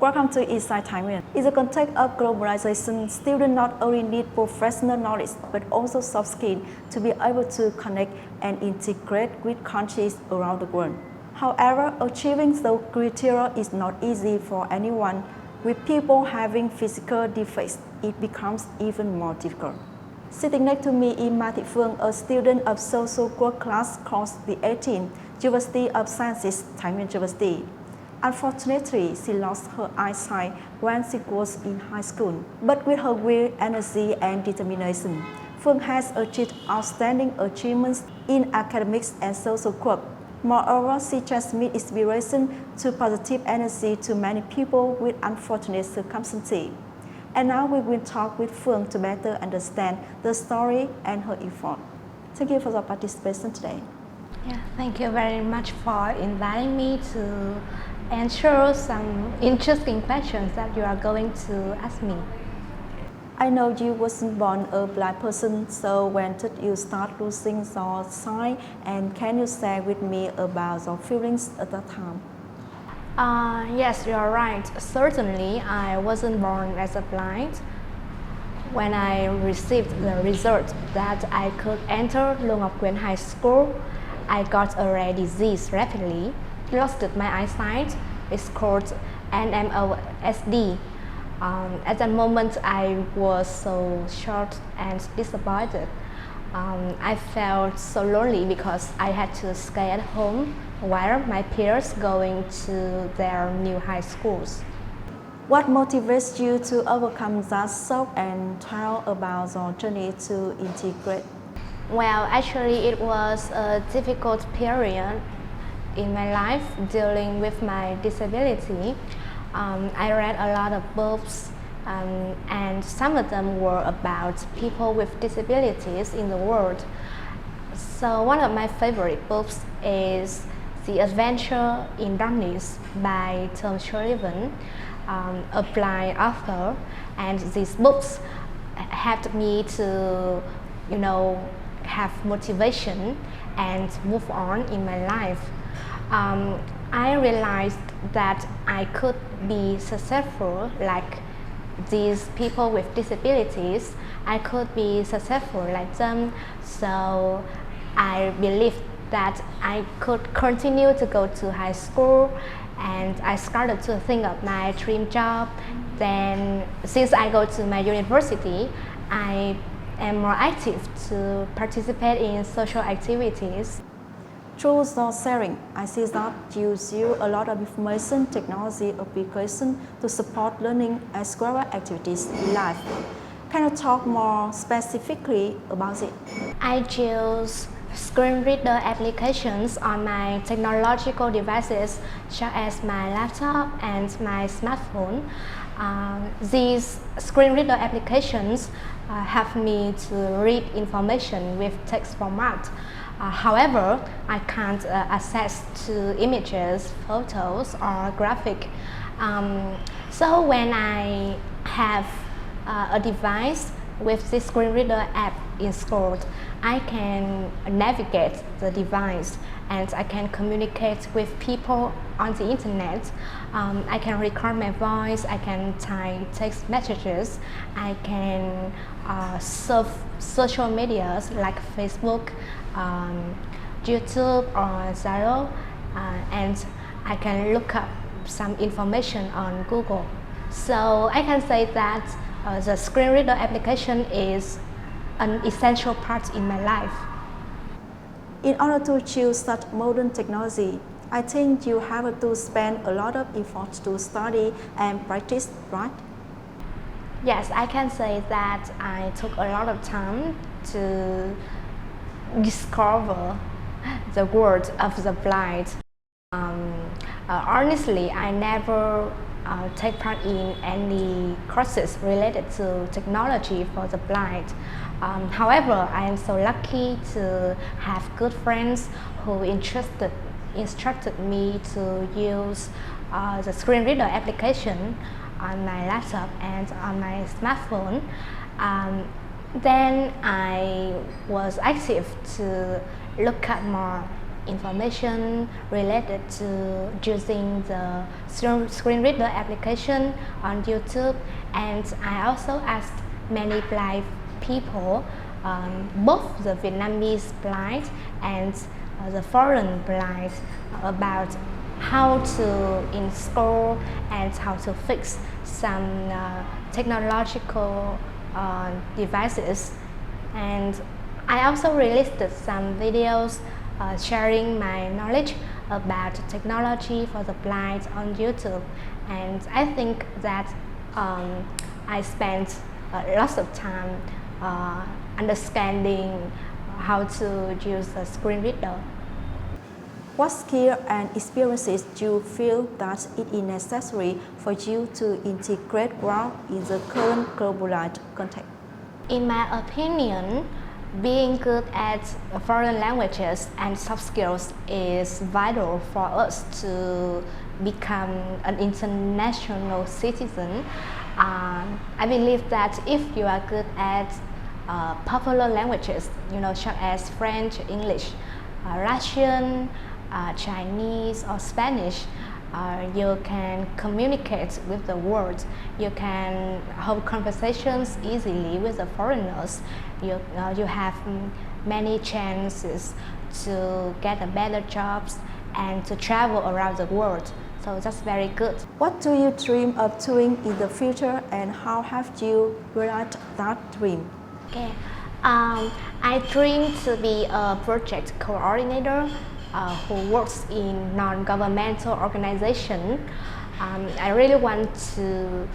Welcome to Inside Thailand. In the context of globalization, students not only need professional knowledge but also soft skills to be able to connect and integrate with countries around the world. However, achieving those criteria is not easy for anyone. With people having physical defects, it becomes even more difficult. Sitting next to me is Ma Thị Phương, a student of social work class course the 18th, University of Sciences, Thailand University. Unfortunately, she lost her eyesight when she was in high school. But with her will, energy, and determination, Phương has achieved outstanding achievements in academics and social work. Moreover, she transmits inspiration to positive energy to many people with unfortunate circumstances. And now we will talk with Phương to better understand the story and her effort. Thank you for your participation today. Yeah, thank you very much for inviting me to answer some interesting questions that you are going to ask me. I know you wasn't born a blind person, so when did you start losing your sight? And can you share with me about your feelings at that time? Yes, you are right. Certainly, I wasn't born as a blind. When I received the result that I could enter Luang Ngọc Quyến High School, I got a rare disease rapidly, lost my eyesight. It's called NMOSD. At that moment, I was so shocked and disappointed. I felt so lonely because I had to stay at home while my peers going to their new high schools. What motivates you to overcome that shock and tell about your journey to integrate? Well, actually, it was a difficult period in my life dealing with my disability. I read a lot of books and some of them were about people with disabilities in the world. So one of my favorite books is The Adventure in Darkness by Tom Sullivan, a blind author, and these books helped me to, have motivation and move on in my life. I realized that I could be successful like these people with disabilities. I could be successful like them, so I believed that I could continue to go to high school, and I started to think of my dream job. Then since I go to my university, I am more active to participate in social activities. Through your sharing, I see that you use a lot of information technology applications to support learning as well as activities in life. Can you talk more specifically about it? I choose screen reader applications on my technological devices such as my laptop and my smartphone. These screen reader applications help me to read information with text format. However, I can't access to images, photos, or graphic. So when I have a device with this screen reader app installed, I can navigate the device and I can communicate with people on the internet. I can record my voice, I can type text messages, I can surf social medias like Facebook, YouTube or Zalo, and I can look up some information on Google. So I can say that the screen reader application is an essential part in my life. In order to choose such modern technology, I think you have to spend a lot of effort to study and practice, right? Yes, I can say that I took a lot of time to discover the world of the blind. Honestly, I never take part in any courses related to technology for the blind. However, I am so lucky to have good friends who instructed me to use the screen reader application on my laptop and on my smartphone. Then I was active to look up more information related to using the screen reader application on YouTube, and I also asked many blind people, both the Vietnamese blind and the foreign blind, about how to install and how to fix some technological devices. And I also released some videos sharing my knowledge about technology for the blind on YouTube, and I think that I spent lots of time understanding how to use a screen reader. What skills and experiences do you feel that it is necessary for you to integrate well in the current globalized context? In my opinion, being good at foreign languages and soft skills is vital for us to become an international citizen. I believe that if you are good at popular languages, such as French, English, Russian, Chinese or Spanish, you can communicate with the world. You can hold conversations easily with the foreigners. You have many chances to get a better jobs and to travel around the world. So that's very good. What do you dream of doing in the future, and how have you realized that dream? Okay, I dream to be a project coordinator who works in non-governmental organization. I really want to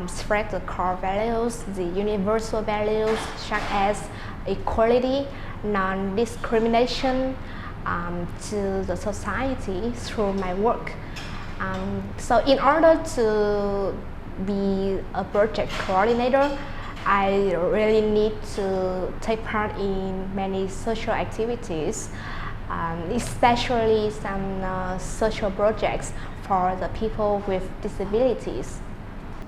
spread the core values, the universal values such as equality, non-discrimination to the society through my work. So in order to be a project coordinator, I really need to take part in many social activities, especially some social projects for the people with disabilities.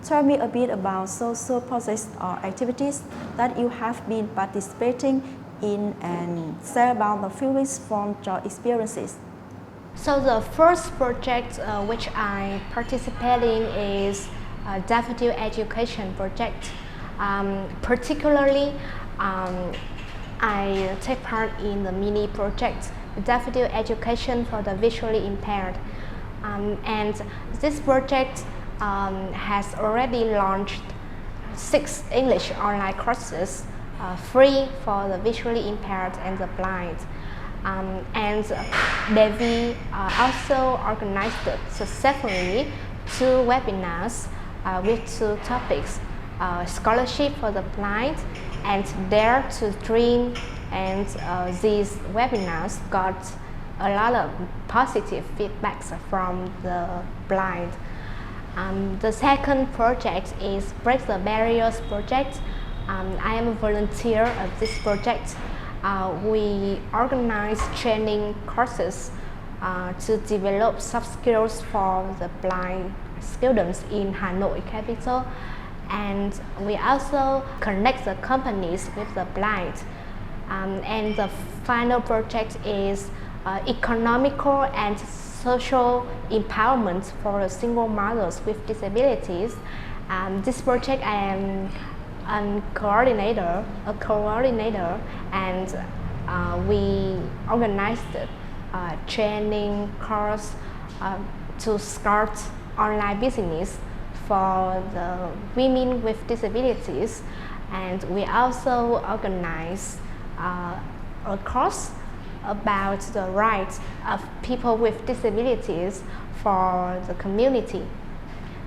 Tell me a bit about social projects or activities that you have been participating in, and share about the feelings from your experiences. So the first project which I participate in is a Daffodil Education project. Particularly, I take part in the mini project Daffodil Education for the visually impaired. And this project has already launched 6 English online courses free for the visually impaired and the blind. And Devi also organized successfully 2 webinars with 2 topics, scholarship for the blind and Dare to Dream, and these webinars got a lot of positive feedbacks from the blind. The second project is Break the Barriers project. I am a volunteer of this project. We organize training courses to develop soft skills for the blind students in Hanoi capital, and we also connect the companies with the blind. And the final project is economical and social empowerment for single mothers with disabilities. This project I am a coordinator, and we organized a training course to start online business for the women with disabilities, and we also organize a course about the rights of people with disabilities for the community.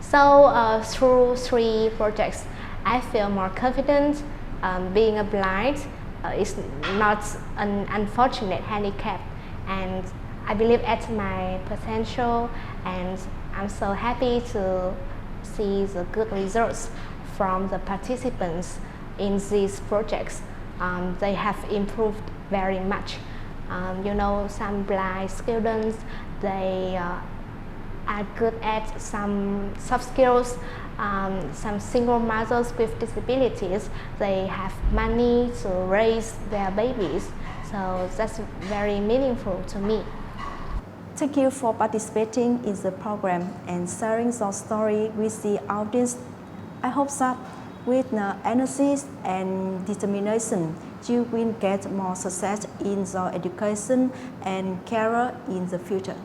So through 3 projects, I feel more confident. Being a blind is not an unfortunate handicap, and I believe at my potential, and I'm so happy to see the good results from the participants in these projects. They have improved very much. Some blind students, they are good at some soft skills. Some single mothers with disabilities, they have money to raise their babies. So that's very meaningful to me. Thank you for participating in the program and sharing your story with the audience. I hope that with energy and determination, you will get more success in your education and career in the future.